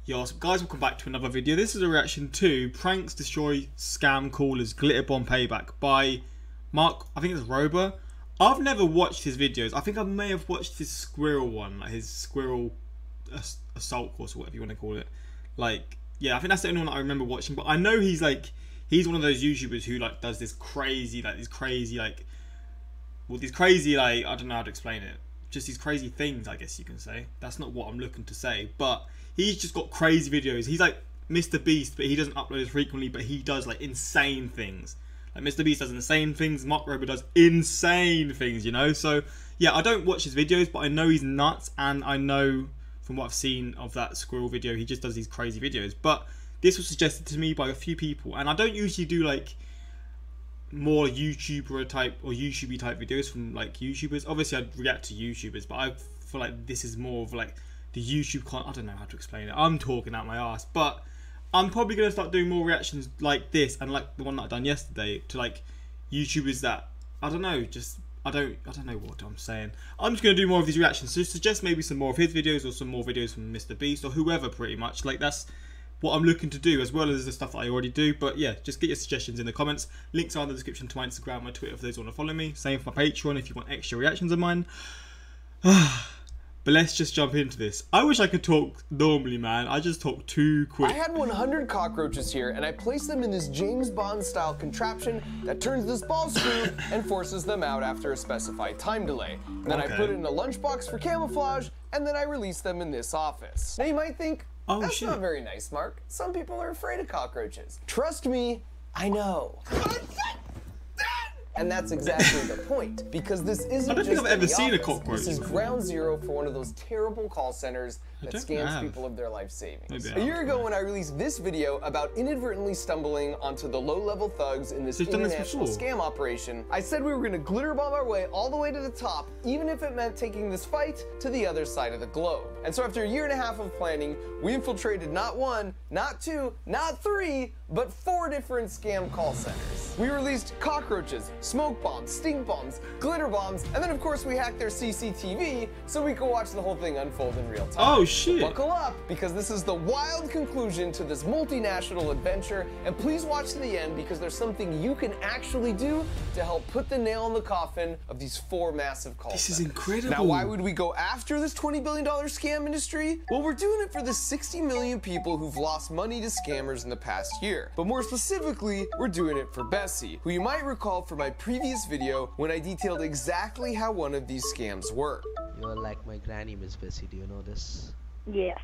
Yo, so guys, welcome back to another video. This is a reaction to Pranks Destroy Scam Callers GlitterBomb Payback by Mark, I think it's Rober. I've never watched his videos. I think I may have watched his squirrel one, like his squirrel assault course or whatever you want to call it. Like, yeah, I think that's the only one that I remember watching. But I know he's one of those YouTubers who like does this crazy, I don't know how to explain it. Just these crazy things, I guess you can say. That's not what I'm looking to say, but he's just got crazy videos. He's like Mr. Beast, but he doesn't upload as frequently, but he does like insane things. Like Mr. Beast does insane things, Mark Rober does insane things, you know? So, yeah, I don't watch his videos, but I know he's nuts, and I know from what I've seen of that squirrel video, he just does these crazy videos. But this was suggested to me by a few people, and I don't usually do like more YouTuber type or YouTubey type videos from like YouTubers. Obviously I'd react to YouTubers, but I feel like this is more of like the YouTube I don't know how to explain it. I'm talking out my ass, but I'm probably going to start doing more reactions like this and like the one that I done yesterday to like YouTubers that I don't know, just I don't know what I'm saying. I'm just going to do more of these reactions, so suggest maybe some more of his videos or some more videos from Mr. Beast or whoever, pretty much. Like that's what I'm looking to do, as well as the stuff that I already do. But yeah, just get your suggestions in the comments. Links are in the description to my Instagram, my Twitter, for those who want to follow me. Same for my Patreon if you want extra reactions of mine. But let's just jump into this. I wish I could talk normally, man. I just talk too quick. I had 100 cockroaches here, and I placed them in this James Bond style contraption that turns this ball screw and forces them out after a specified time delay. And then I put it in a lunchbox for camouflage, and then I released them in this office. Now you might think, oh, that's not very nice, Mark. Some people are afraid of cockroaches. Trust me, I know. And that's exactly the point, because this isn't I don't think I've ever seen a cockroach. This is ground zero for one of those terrible call centers that scams people of their life savings. A year ago when I released this video about inadvertently stumbling onto the low-level thugs in this international scam operation, I said we were going to glitter bomb our way all the way to the top, even if it meant taking this fight to the other side of the globe. And so after a year and a half of planning, we infiltrated not one, not two, not three, but 4 different scam call centers. We released cockroaches, smoke bombs, stink bombs, glitter bombs, and then of course we hacked their CCTV so we could watch the whole thing unfold in real time. Oh shit! So buckle up, because this is the wild conclusion to this multinational adventure, and please watch to the end because there's something you can actually do to help put the nail in the coffin of these 4 massive call centers. This is incredible. Now why would we go after this $20 billion scam industry? Well, we're doing it for the 60 million people who've lost money to scammers in the past year. But more specifically, we're doing it for Bessie, who you might recall from my previous video when I detailed exactly how one of these scams work. You're like my granny, Miss Bessie. Do you know this? Yes.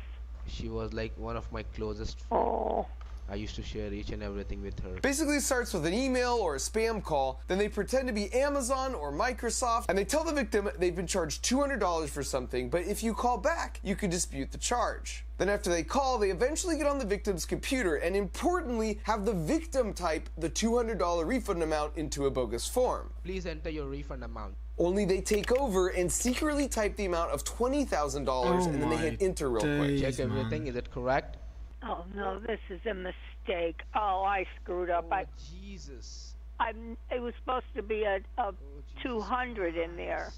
She was like one of my closest friends. Oh. I used to share each and everything with her. Basically, it starts with an email or a spam call, then they pretend to be Amazon or Microsoft, and they tell the victim they've been charged $200 for something, but if you call back, you could dispute the charge. Then after they call, they eventually get on the victim's computer and importantly, have the victim type the $200 refund amount into a bogus form. Please enter your refund amount. Only they take over and secretly type the amount of $20,000 and then they hit enter real quick. Check everything, is it correct? Oh no, this is a mistake. Oh, I screwed up. Oh, Jesus. It was supposed to be a 200 in there.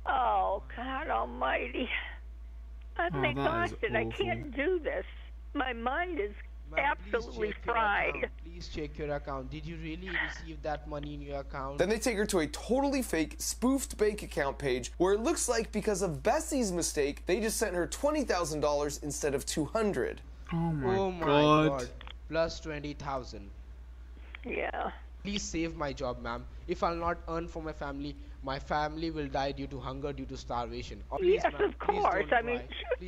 Oh, God Almighty. I'm exhausted. I can't do this. My mind is absolutely fried. Please check your account. Did you really receive that money in your account? Then they take her to a totally fake, spoofed bank account page where it looks like because of Bessie's mistake, they just sent her $20,000 instead of $200. Oh my my God. Plus 20,000. Yeah. Please save my job, ma'am. If I'll not earn for my family will die due to hunger, due to starvation. Oh, please, yes, of course. I mean,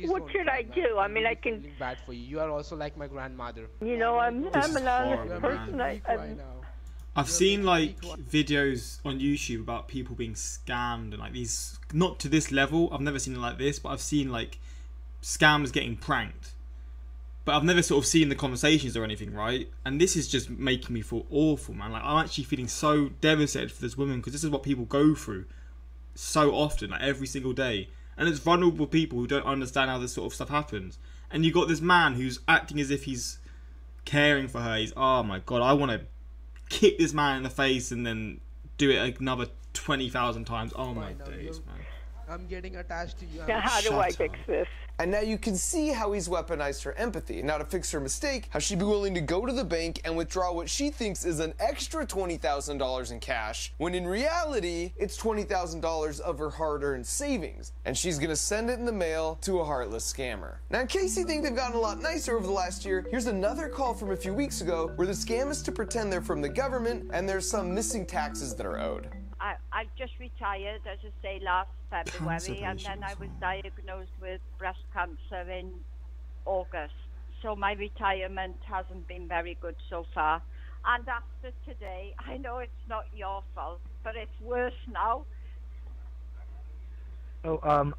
what should I do? I mean, I can. Bad for you. You are also like my grandmother. You know, I'm an honest person. I've seen like videos on YouTube about people being scammed and like these, not to this level. I've never seen it like this, but I've seen like scams getting pranked. But I've never sort of seen the conversations or anything, right? And this is just making me feel awful, man. Like, I'm actually feeling so devastated for this woman because this is what people go through so often, like every single day. And it's vulnerable people who don't understand how this sort of stuff happens. And you got this man who's acting as if he's caring for her. He's, oh my God, I want to kick this man in the face and then do it another 20,000 times. Oh my days, man. I'm getting attached to you. Now, how do I fix this? And now you can see how he's weaponized her empathy. Now to fix her mistake, how she'd be willing to go to the bank and withdraw what she thinks is an extra $20,000 in cash, when in reality, it's $20,000 of her hard-earned savings. And she's gonna send it in the mail to a heartless scammer. Now in case you think they've gotten a lot nicer over the last year, here's another call from a few weeks ago where the scam is to pretend they're from the government and there's some missing taxes that are owed. I just retired, as I say, last February, and then I was diagnosed with breast cancer in August. So my retirement hasn't been very good so far. And after today, I know it's not your fault, but it's worse now. Oh, I'm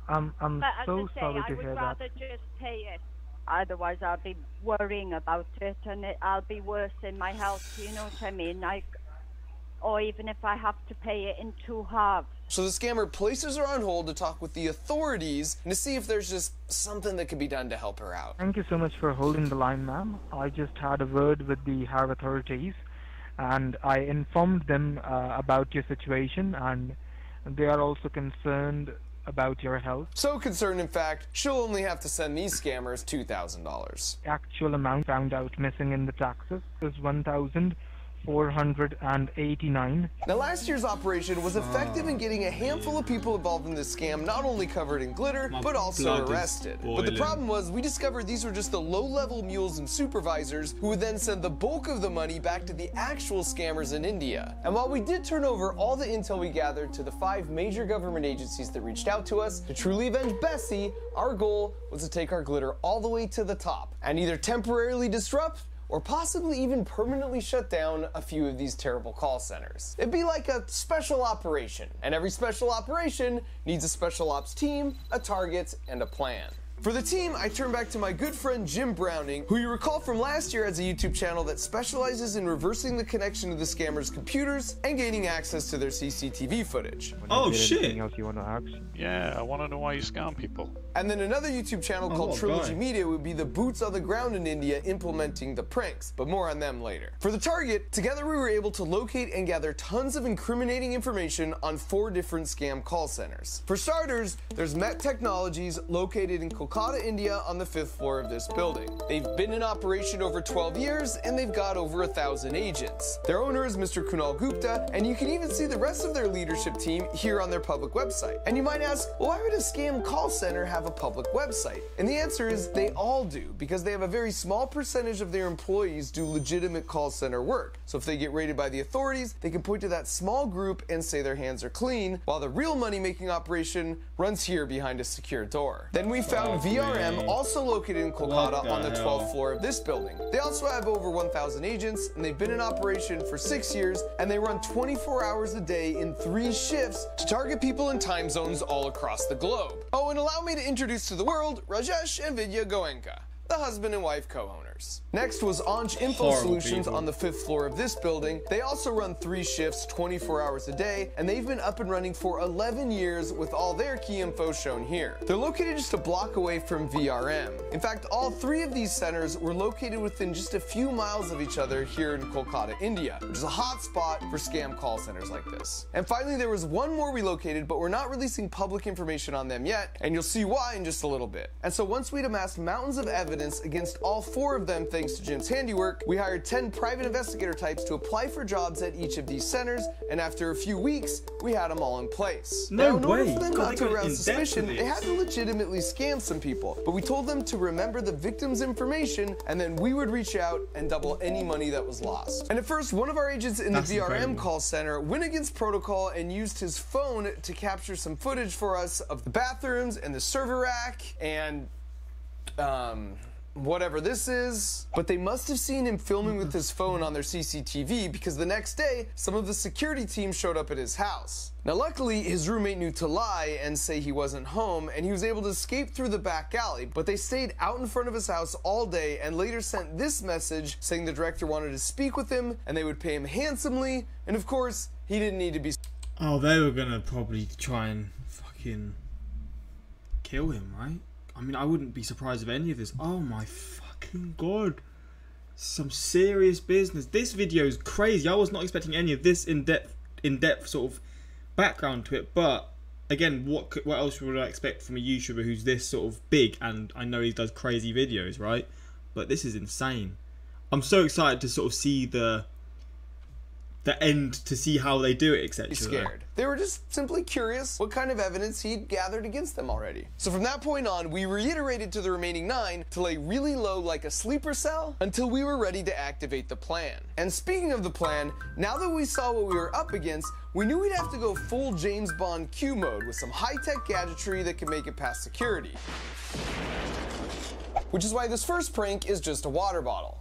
so sorry to hear that. I would rather just pay it. Otherwise, I'll be worrying about it, and I'll be worse in my health. You know what I mean? Or even if I have to pay it in 2 halves. So the scammer places her on hold to talk with the authorities and to see if there's just something that can be done to help her out. Thank you so much for holding the line, ma'am. I just had a word with the Har authorities, and I informed them about your situation, and they are also concerned about your health. So concerned, in fact, she'll only have to send these scammers $2,000. Actual amount found out missing in the taxes is $1,489. Now last year's operation was effective in getting a handful of people involved in this scam not only covered in glitter, but also arrested. But the problem was we discovered these were just the low-level mules and supervisors who would then send the bulk of the money back to the actual scammers in India. And while we did turn over all the intel we gathered to the 5 major government agencies that reached out to us to truly avenge Bessie, our goal was to take our glitter all the way to the top and either temporarily disrupt or possibly even permanently shut down a few of these terrible call centers. It'd be like a special operation, and every special operation needs a special ops team, a target, and a plan. For the team, I turn back to my good friend Jim Browning, who you recall from last year has a YouTube channel that specializes in reversing the connection to the scammers' computers and gaining access to their CCTV footage. Oh shit! Anything else you want to ask? Yeah, I want to know why you scam people. And then another YouTube channel called Trilogy Media would be the boots on the ground in India implementing the pranks, but more on them later. For the target, together we were able to locate and gather tons of incriminating information on 4 different scam call centers. For starters, there's Met Technologies, located in Kolkata, India, on the 5th floor of this building. They've been in operation over 12 years, and they've got over 1,000 agents. Their owner is Mr. Kunal Gupta, and you can even see the rest of their leadership team here on their public website. And you might ask, well, why would a scam call center have a public website? And the answer is they all do, because they have a very small percentage of their employees do legitimate call center work. So if they get raided by the authorities, they can point to that small group and say their hands are clean, while the real money-making operation runs here behind a secure door. Then we found VRM, also located in Kolkata on the 12th floor of this building. They also have over 1,000 agents, and they've been in operation for 6 years, and they run 24 hours a day in 3 shifts to target people in time zones all across the globe. Oh, and allow me to introduce to the world Rajesh and Vidya Goenka, the husband and wife co-owners. Next was Anj Info Solutions on the 5th floor of this building. They also run 3 shifts, 24 hours a day, and they've been up and running for 11 years with all their key info shown here. They're located just a block away from VRM. In fact, all 3 of these centers were located within just a few miles of each other here in Kolkata, India, which is a hot spot for scam call centers like this. And finally, there was one more we located, but we're not releasing public information on them yet, and you'll see why in just a little bit. And so once we'd amassed mountains of evidence against all 4 of them thanks to Jim's handiwork, we hired 10 private investigator types to apply for jobs at each of these centers, and after a few weeks, we had them all in place. No now, in way! order for them not to arouse suspicion, they had to legitimately scam some people, but we told them to remember the victim's information, and then we would reach out and double any money that was lost. And at first, one of our agents in the VRM call center went against protocol and used his phone to capture some footage for us of the bathrooms and the server rack and whatever this is, but they must have seen him filming with his phone on their CCTV, because the next day, some of the security team showed up at his house. Now luckily, his roommate knew to lie and say he wasn't home, and he was able to escape through the back alley, but they stayed out in front of his house all day and later sent this message saying the director wanted to speak with him and they would pay him handsomely, and of course, he didn't need to be... Oh, they were gonna probably try and fucking kill him, right? I mean, I wouldn't be surprised if any of this. Oh my fucking god. Some serious business. This video is crazy. I was not expecting any of this in-depth sort of background to it, but again, what else would I expect from a YouTuber who's this sort of big? And I know he does crazy videos, right? But this is insane. I'm so excited to sort of see the end, to see how they do it, etc. Scared. They were just simply curious what kind of evidence he'd gathered against them already. So from that point on, we reiterated to the remaining 9 to lay really low like a sleeper cell until we were ready to activate the plan. And speaking of the plan, now that we saw what we were up against, we knew we'd have to go full James Bond Q mode with some high-tech gadgetry that could make it past security. Which is why this first prank is just a water bottle.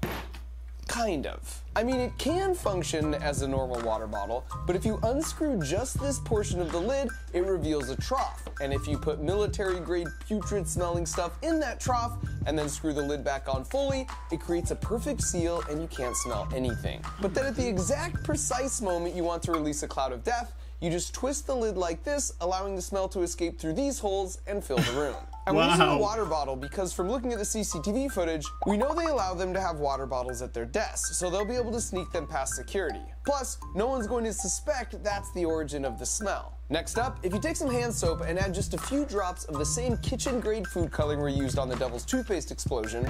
Kind of. I mean, it can function as a normal water bottle, but if you unscrew just this portion of the lid, it reveals a trough. And if you put military-grade putrid smelling stuff in that trough and then screw the lid back on fully, it creates a perfect seal and you can't smell anything. But then at the exact precise moment you want to release a cloud of death, you just twist the lid like this, allowing the smell to escape through these holes and fill the room. And we're using a water bottle because from looking at the CCTV footage, we know they allow them to have water bottles at their desks, so they'll be able to sneak them past security. Plus, no one's going to suspect that's the origin of the smell. Next up, if you take some hand soap and add just a few drops of the same kitchen-grade food coloring we used on the Devil's Toothpaste explosion,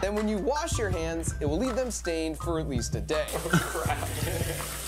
then when you wash your hands, it will leave them stained for at least a day.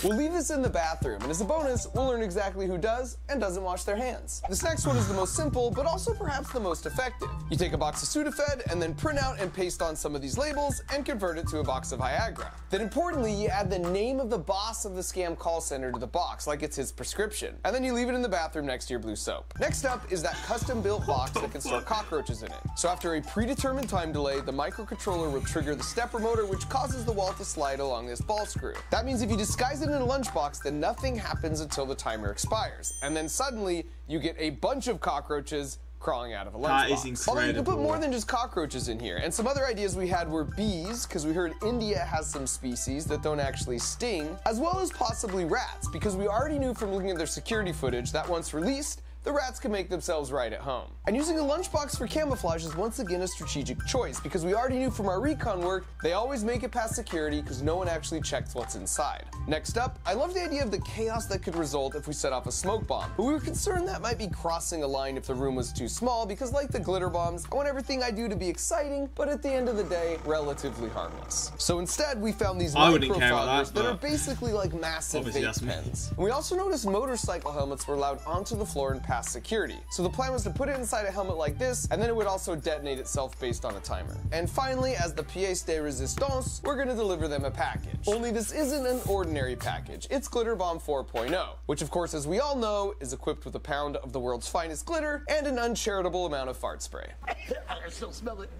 We'll leave this in the bathroom, and as a bonus, we'll learn exactly who does and doesn't wash their hands. This next one is the most simple, but also perhaps the most effective. You take a box of Sudafed and then print out and paste on some of these labels and convert it to a box of Viagra. Then importantly, you add the name of the boss of the scam call center to the box, like it's his prescription. And then you leave it in the bathroom next to your blue soap. Next up is that custom-built box that can store cockroaches in it. So after a predetermined time delay, the microcontroller will trigger the stepper motor, which causes the wall to slide along this ball screw. That means if you disguise it in a lunchbox, then nothing happens until the timer expires. And then suddenly, you get a bunch of cockroaches crawling out of a lunchbox. That is incredible. Although you can put more than just cockroaches in here. And some other ideas we had were bees, because we heard India has some species that don't actually sting, as well as possibly rats, because we already knew from looking at their security footage that once released, the rats can make themselves right at home. And using a lunchbox for camouflage is once again a strategic choice, because we already knew from our recon work, they always make it past security because no one actually checks what's inside. Next up, I love the idea of the chaos that could result if we set off a smoke bomb, but we were concerned that might be crossing a line if the room was too small, because like the glitter bombs, I want everything I do to be exciting, but at the end of the day, relatively harmless. So instead, we found these microfoggers that are basically like massive vape pens. And we also noticed motorcycle helmets were allowed onto the floor and past security. So the plan was to put it inside a helmet like this, and then it would also detonate itself based on a timer. And finally, as the pièce de résistance, we're gonna deliver them a package. Only this isn't an ordinary package. It's GlitterBomb 4.0, which of course, as we all know, is equipped with a pound of the world's finest glitter and an uncharitable amount of fart spray. I still smell it.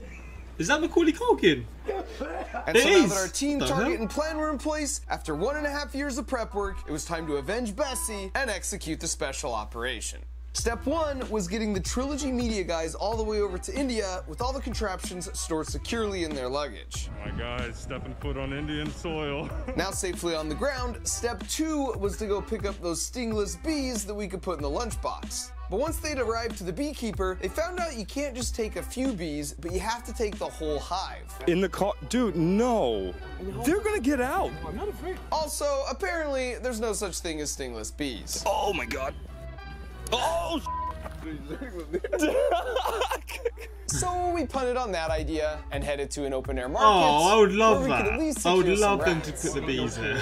Is that Macaulay Culkin? And so now that our team, target, and plan were in place, after 1.5 years of prep work, it was time to avenge Bessie and execute the special operation. Step 1 was getting the Trilogy media guys all the way over to India with all the contraptions stored securely in their luggage. My guys stepping foot on Indian soil. Now safely on the ground, step 2 was to go pick up those stingless bees that we could put in the lunchbox. But once they'd arrived to the beekeeper, they found out you can't just take a few bees, but you have to take the whole hive. In the car, dude, no. They're gonna get out. I'm not afraid. Also, apparently, there's no such thing as stingless bees. Oh my God. Oh, So we punted on that idea and headed to an open-air market. Oh, I would love that. I would love them to put the bees there.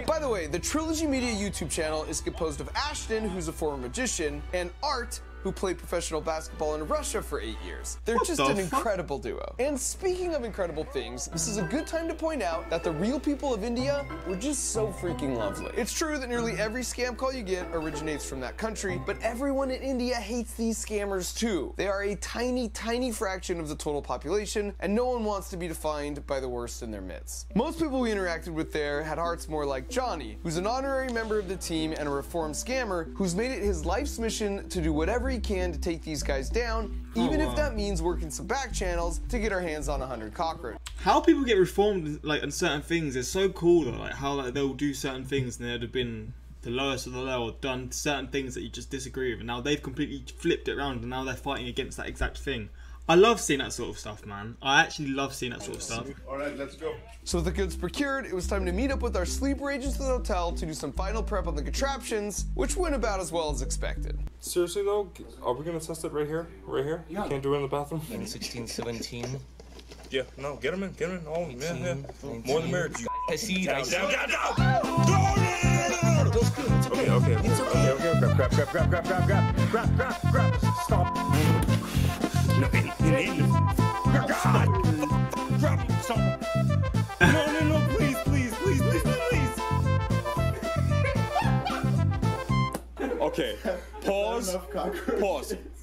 By the way, the Trilogy Media YouTube channel is composed of Ashton, who's a former magician, and Art, who played professional basketball in Russia for 8 years. They're just an incredible duo. And speaking of incredible things, this is a good time to point out that the real people of India were just so freaking lovely. It's true that nearly every scam call you get originates from that country, but everyone in India hates these scammers too. They are a tiny, tiny fraction of the total population, and no one wants to be defined by the worst in their midst. Most people we interacted with there had hearts more like Johnny, who's an honorary member of the team and a reformed scammer who's made it his life's mission to do whatever he can to take these guys down, even if that means working some back channels to get our hands on 100 cockroaches. How people get reformed like on certain things is so cool though, like how like they'll do certain things and they'd have been the lowest of the low or done certain things that you just disagree with, and now they've completely flipped it around and now they're fighting against that exact thing. I love seeing that sort of stuff, man. I actually love seeing that sort of stuff. All right, let's go. So with the goods procured, it was time to meet up with our sleeper agents at the hotel to do some final prep on the contraptions, which went about as well as expected. Seriously though, are we gonna test it right here? Right here? Yeah. You can't do it in the bathroom? 16, 17. Yeah, no, get him in. Oh, 18, yeah. 19, more the merge. I see. Down. Okay. Grab. Stop. No, grab. Stop. No, please. Okay, pause.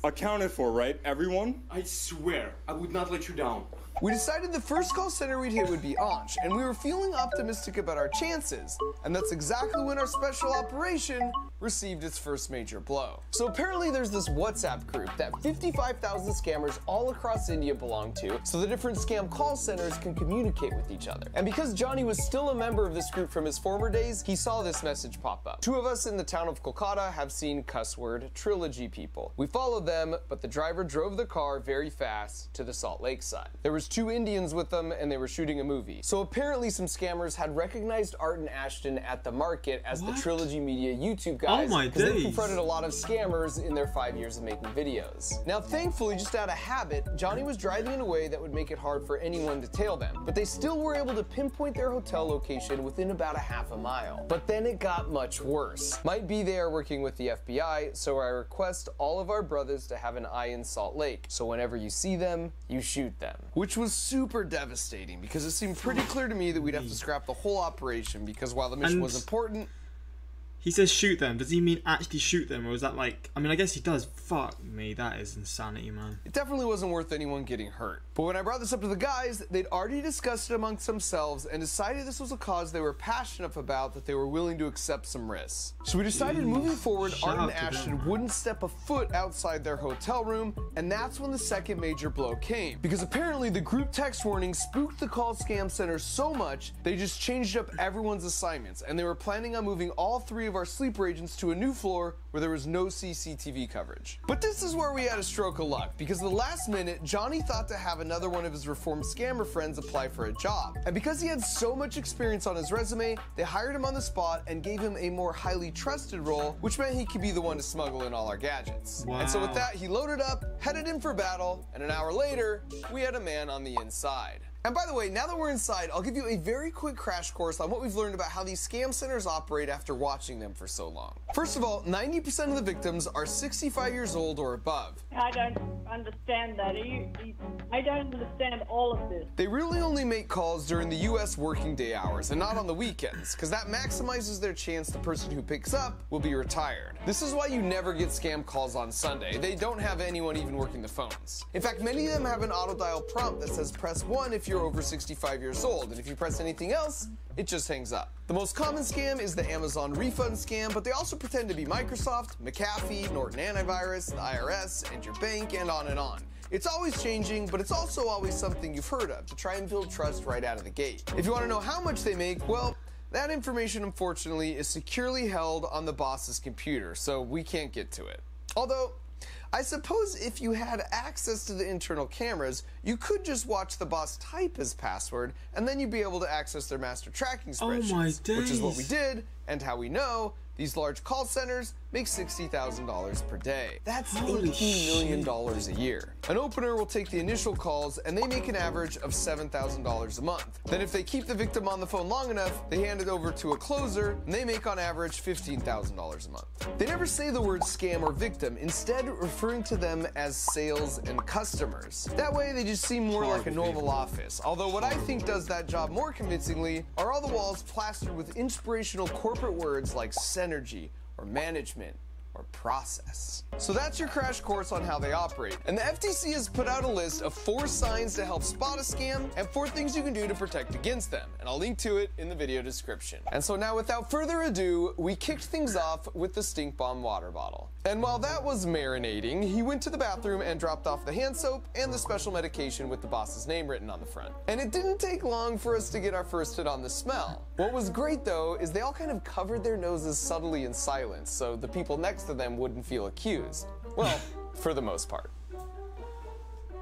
Accounted for, right, everyone? I swear, I would not let you down. We decided the first call center we'd hit would be Anch, and we were feeling optimistic about our chances. And that's exactly when our special operation received its first major blow. So apparently there's this WhatsApp group that 55,000 scammers all across India belong to, so the different scam call centers can communicate with each other. And because Johnny was still a member of this group from his former days, he saw this message pop up. Two of us in the town of Kolkata have seen cuss word trilogy people. We followed them, but the driver drove the car very fast to the Salt Lake side. There was 2 Indians with them, and they were shooting a movie. So apparently some scammers had recognized Art and Ashton at the market as the Trilogy Media YouTube guys, because they confronted a lot of scammers in their 5 years of making videos. Now thankfully, just out of habit, Johnny was driving in a way that would make it hard for anyone to tail them, but they still were able to pinpoint their hotel location within about a half a mile. But then it got much worse. Might be they are working with the FBI, so I request all of our brothers to have an eye in Salt Lake, so whenever you see them, you shoot them. Which was super devastating, because it seemed pretty clear to me that we'd have to scrap the whole operation, because while the mission was important, he says shoot them. Does he mean actually shoot them, or is that like... I mean, I guess he does. Fuck me, that is insanity, man. It definitely wasn't worth anyone getting hurt. But when I brought this up to the guys, they'd already discussed it amongst themselves and decided this was a cause they were passionate about, that they were willing to accept some risks. So we decided moving forward, Art and Ashton wouldn't step a foot outside their hotel room, and that's when the second major blow came. Because apparently the group text warning spooked the call scam center so much, they just changed up everyone's assignments, and they were planning on moving all 3 of our sleeper agents to a new floor where there was no CCTV coverage. But this is where we had a stroke of luck, because the last minute, Johnny thought to have another one of his reformed scammer friends apply for a job. And because he had so much experience on his resume, they hired him on the spot and gave him a more highly trusted role, which meant he could be the one to smuggle in all our gadgets. Wow. And so with that, he loaded up, headed in for battle, and an hour later, we had a man on the inside. And by the way, now that we're inside, I'll give you a very quick crash course on what we've learned about how these scam centers operate after watching them for so long. First of all, 90% of the victims are 65 years old or above. I don't understand that. I don't understand all of this. They really only make calls during the US working day hours and not on the weekends, because that maximizes their chance the person who picks up will be retired. This is why you never get scam calls on Sunday. They don't have anyone even working the phones. In fact, many of them have an auto dial prompt that says press 1 if you're over 65 years old, and if you press anything else, it just hangs up. The most common scam is the Amazon refund scam, but they also pretend to be Microsoft, McAfee, Norton Antivirus, the IRS, and your bank, and on and on. It's always changing, but it's also always something you've heard of to try and build trust right out of the gate. If you want to know how much they make, well, that information unfortunately is securely held on the boss's computer, so we can't get to it. Although, I suppose if you had access to the internal cameras, you could just watch the boss type his password, and then you'd be able to access their master tracking spreadsheets. Oh my days. Which is what we did, and how we know these large call centers make $60,000 per day. That's $18 million a year. An opener will take the initial calls, and they make an average of $7,000 a month. Then if they keep the victim on the phone long enough, they hand it over to a closer, and they make on average $15,000 a month. They never say the word scam or victim, instead referring to them as sales and customers. That way they just seem more like a normal office. Although what I think does that job more convincingly are all the walls plastered with inspirational corporate words like synergy, or management, or process. So that's your crash course on how they operate. And the FTC has put out a list of 4 signs to help spot a scam and 4 things you can do to protect against them. And I'll link to it in the video description. And so now without further ado, we kicked things off with the stink bomb water bottle. And while that was marinating, he went to the bathroom and dropped off the hand soap and the special medication with the boss's name written on the front. And it didn't take long for us to get our first hit on the smell. What was great though is they all kind of covered their noses subtly in silence, so the people next to them wouldn't feel accused. Well, for the most part.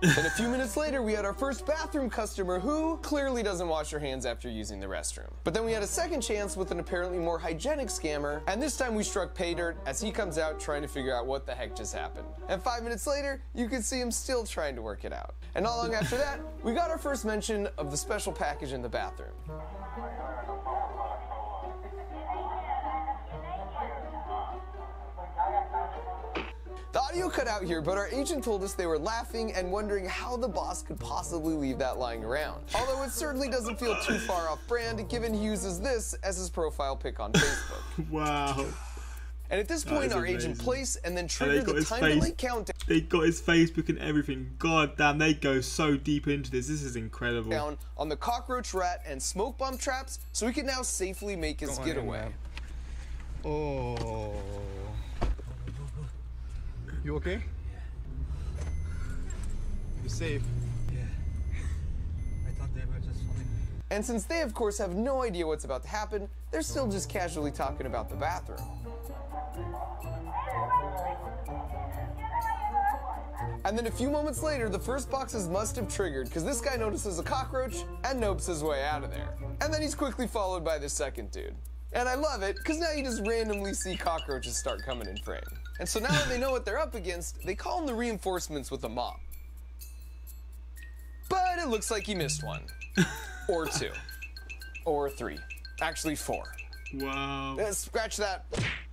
Then a few minutes later, we had our first bathroom customer who clearly doesn't wash her hands after using the restroom. But then we had a second chance with an apparently more hygienic scammer, and this time we struck pay dirt as he comes out trying to figure out what the heck just happened. And 5 minutes later, you can see him still trying to work it out. And not long after that, we got our first mention of the special package in the bathroom. The audio cut out here, but our agent told us they were laughing and wondering how the boss could possibly leave that lying around. Although it certainly doesn't feel too far off brand, given he uses this as his profile pic on Facebook. Wow. And at this point, our agent placed and then triggered the time delay countdown. They got his Facebook and everything. God damn, they go so deep into this. This is incredible. Down on the cockroach, rat, and smoke bomb traps, so he can now safely make his getaway. Oh. You okay? Yeah. You safe? Yeah. I thought they were just falling. And since they, of course, have no idea what's about to happen, they're still just casually talking about the bathroom. And then a few moments later, the first boxes must have triggered because this guy notices a cockroach and nopes his way out of there. And then he's quickly followed by the second dude. And I love it because now you just randomly see cockroaches start coming in frame. And so now that they know what they're up against, they call in the reinforcements with a mop. But it looks like he missed one. Or two. Or three. Actually 4. Wow. Scratch that.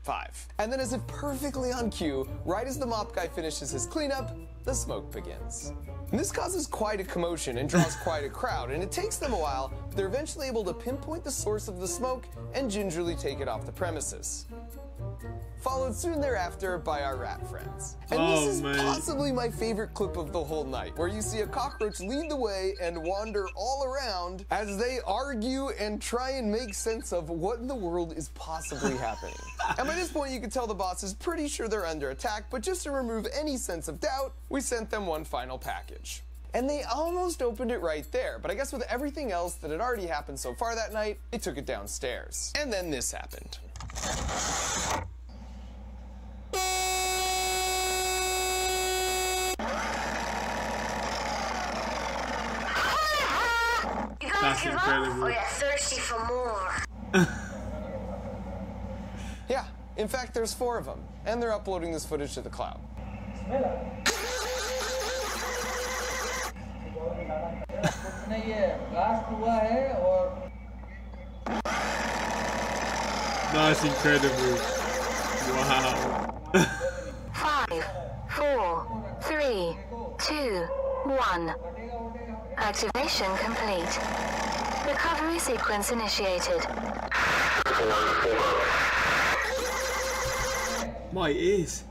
5. And then as if perfectly on cue, right as the mop guy finishes his cleanup, the smoke begins. And this causes quite a commotion and draws quite a crowd, and it takes them a while, but they're eventually able to pinpoint the source of the smoke and gingerly take it off the premises. Followed soon thereafter by our rat friends. And this is possibly my favorite clip of the whole night, where you see a cockroach lead the way and wander all around as they argue and try and make sense of what in the world is possibly happening. And by this point, you can tell the boss is pretty sure they're under attack, but just to remove any sense of doubt, we sent them one final package. And they almost opened it right there, but I guess with everything else that had already happened so far that night, they took it downstairs. And then this happened. That's incredible. Or you're thirsty for more. Yeah, in fact, there's 4 of them, and they're uploading this footage to the cloud. That's incredible. Wow. 5, 4, 3, 2, 1. Activation complete. Recovery sequence initiated. My ears.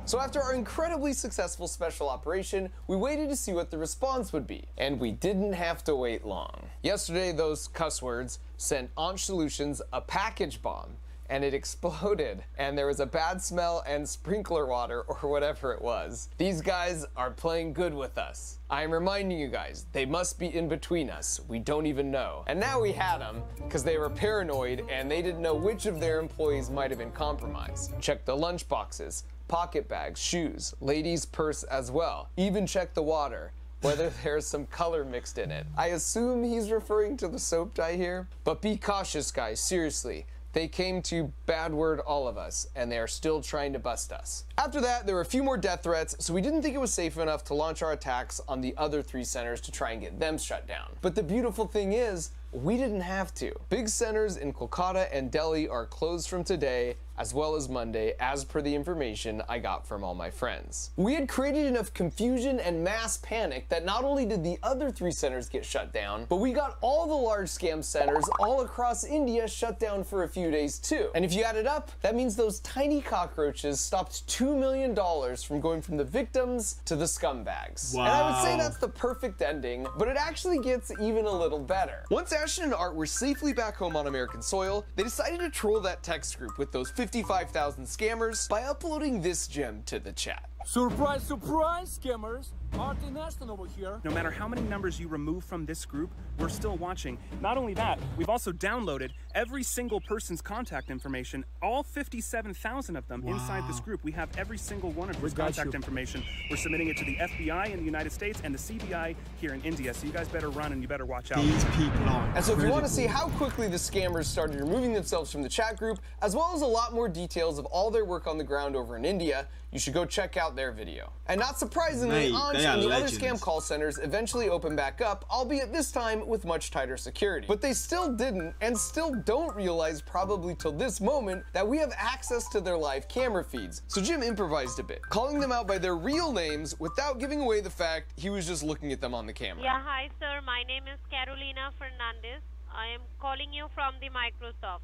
So after our incredibly successful special operation, we waited to see what the response would be, and we didn't have to wait long. Yesterday, those cuss words sent Ansh Solutions a package bomb, and it exploded, and there was a bad smell and sprinkler water, or whatever it was. These guys are playing good with us. I am reminding you guys, they must be in between us. We don't even know. And now we had them, because they were paranoid, and they didn't know which of their employees might have been compromised. Check the lunch boxes, pocket bags, shoes, ladies' purse as well. Even check the water, whether there's some color mixed in it. I assume he's referring to the soap dye here, but be cautious, guys, seriously. They came to bad word all of us, and they are still trying to bust us. After that, there were a few more death threats, so we didn't think it was safe enough to launch our attacks on the other 3 centers to try and get them shut down. But the beautiful thing is, we didn't have to. Big centers in Kolkata and Delhi are closed from today, as well as Monday, as per the information I got from all my friends. We had created enough confusion and mass panic that not only did the other 3 centers get shut down, but we got all the large scam centers all across India shut down for a few days too. And if you add it up, that means those tiny cockroaches stopped $2 million from going from the victims to the scumbags. Wow. And I would say that's the perfect ending, but it actually gets even a little better. Once Ashton and Art were safely back home on American soil, they decided to troll that text group with those 55,000 scammers by uploading this gem to the chat. Surprise, surprise, scammers! Martin Ashton over here. No matter how many numbers you remove from this group, we're still watching. Not only that, we've also downloaded every single person's contact information, all 57,000 of them inside this group. We have every single one of his contact information. We're submitting it to the FBI in the United States and the CBI here in India, so you guys better run and you better watch out. These people are And so if you want to see how quickly the scammers started removing themselves from the chat group, as well as a lot more details of all their work on the ground over in India, you should go check out their video. And not surprisingly, Anj and the other scam call centers eventually opened back up, albeit this time with much tighter security. But they still didn't, and still don't realize probably till this moment, that we have access to their live camera feeds. So Jim improvised a bit, calling them out by their real names without giving away the fact he was just looking at them on the camera. Yeah, hi sir, my name is Carolina Fernandez. I am calling you from the Microsoft.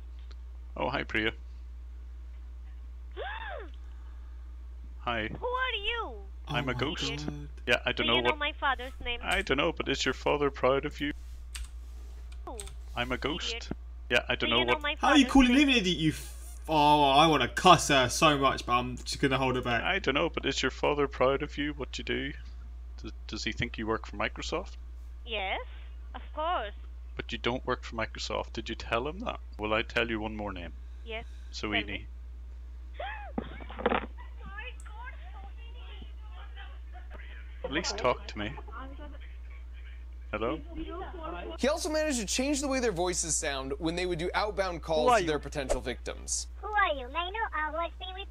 Oh, hi Priya. Hi. Who are you? I'm a ghost. Yeah, I don't know Do you know what... my father's name? I don't know, but is your father proud of you? I'm a ghost. Idiot. Yeah, I don't know what... How are you calling him an idiot, you Oh, I want to cuss her so much, but I'm just going to hold it back. I don't know, but is your father proud of you, what you do? Does he think you work for Microsoft? Yes, of course. But you don't work for Microsoft. Did you tell him that? Will I tell you one more name? Yes. Soini. At least talk to me. Hello? He also managed to change the way their voices sound when they would do outbound calls to their potential victims. Who are you? May I know who I speak with?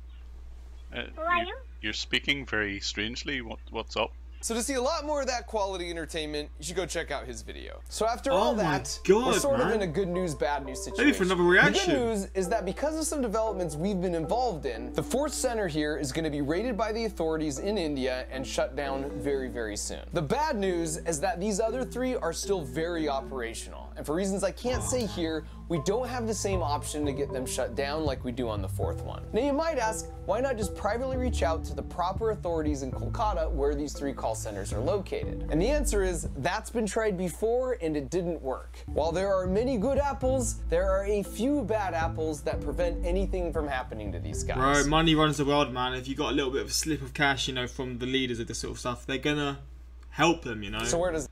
Who are you? You're speaking very strangely. What's up? So to see a lot more of that quality entertainment, you should go check out his video. So after all that, God, we're sort of in a good news, bad news situation. Maybe for another reaction. The good news is that because of some developments we've been involved in, the fourth center here is going to be raided by the authorities in India and shut down very, very soon. The bad news is that these other three are still very operational. And for reasons I can't say here, we don't have the same option to get them shut down like we do on the fourth one. Now you might ask, why not just privately reach out to the proper authorities in Kolkata where these three call centers are located? And the answer is, that's been tried before and it didn't work. While there are many good apples, there are a few bad apples that prevent anything from happening to these guys. Bro, money runs the world, man. If you got a little bit of a slip of cash, you know, from the leaders of this sort of stuff, they're gonna help them, you know? So where does...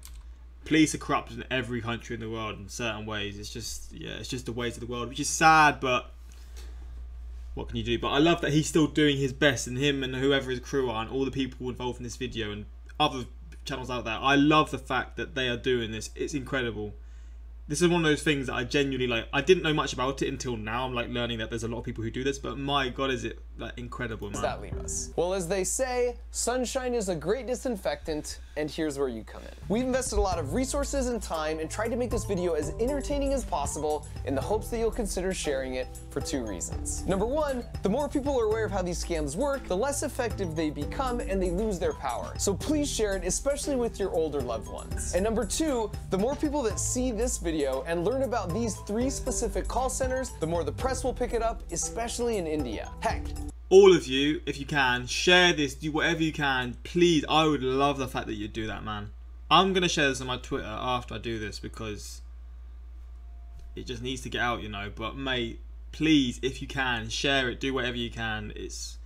Police are corrupt in every country in the world in certain ways. It's just, yeah, it's just the ways of the world, which is sad, but what can you do? But I love that he's still doing his best, and him and whoever his crew are and all the people involved in this video and other channels out there. I love the fact that they are doing this. It's incredible. This is one of those things that I genuinely like. I didn't know much about it until now. I'm like learning that there's a lot of people who do this, but my God, is it like incredible, man. Does that leave us? Well, as they say, sunshine is a great disinfectant, and here's where you come in. We've invested a lot of resources and time and tried to make this video as entertaining as possible in the hopes that you'll consider sharing it for two reasons. Number one, the more people are aware of how these scams work, the less effective they become and they lose their power. So please share it, especially with your older loved ones. And number two, the more people that see this video and learn about these three specific call centers, the more the press will pick it up, especially in India. Heck, all of you, if you can, share this, do whatever you can, please. I would love the fact that you do that, man. I'm going to share this on my Twitter after I do this because it just needs to get out, you know. But mate, please, if you can, share it, do whatever you can. It's,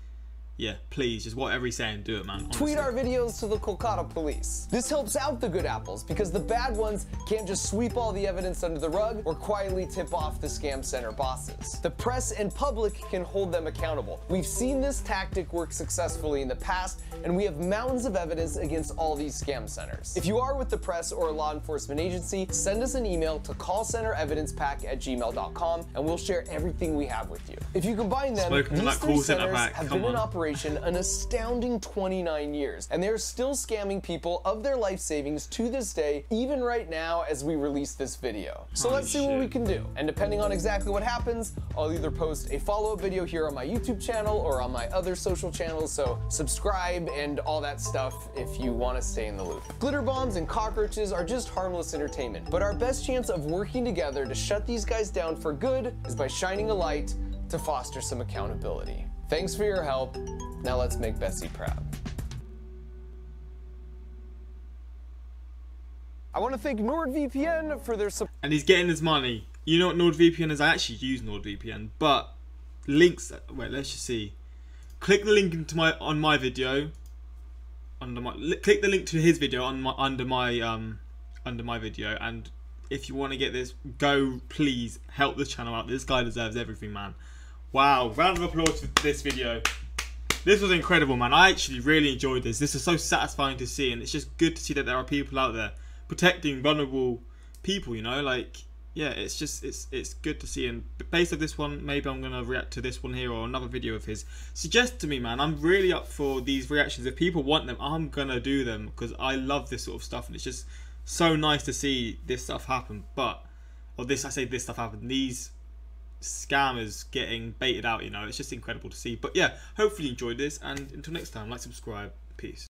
yeah, please, just whatever he's saying, do it, man. Honestly. Tweet our videos to the Kolkata police. This helps out the good apples because the bad ones can't just sweep all the evidence under the rug or quietly tip off the scam center bosses. The press and public can hold them accountable. We've seen this tactic work successfully in the past, and we have mountains of evidence against all these scam centers. If you are with the press or a law enforcement agency, send us an email to callcenterevidencepack@gmail.com and we'll share everything we have with you. If you combine them, these three centers have been in operation an astounding 29 years, and they're still scamming people of their life savings to this day, even right now as we release this video. So let's see what we can do. And depending on exactly what happens, I'll either post a follow-up video here on my YouTube channel or on my other social channels, so subscribe and all that stuff if you want to stay in the loop. Glitter bombs and cockroaches are just harmless entertainment, but our best chance of working together to shut these guys down for good is by shining a light to foster some accountability. Thanks for your help. Now let's make Bessie proud. I want to thank NordVPN for their support. And he's getting his money. You know what NordVPN is? I actually use NordVPN, but links. Wait, let's just see. Click the link into on my video. under my click the link to his video on my under my video, and if you want to get this, go please help the channel out. This guy deserves everything, man. Wow, round of applause for this video. This was incredible, man. I actually really enjoyed this. This is so satisfying to see, and it's just good to see that there are people out there protecting vulnerable people, you know, like, yeah, it's just, it's good to see. And based on this one, maybe I'm going to react to this one here or another video of his. Suggest to me, man. I'm really up for these reactions. If people want them, I'm going to do them, because I love this sort of stuff, and it's just so nice to see this stuff happen. But, or this, I say this stuff happen, these scammers getting baited out, you know, it's just incredible to see. But yeah, hopefully you enjoyed this, and until next time, like, subscribe, peace.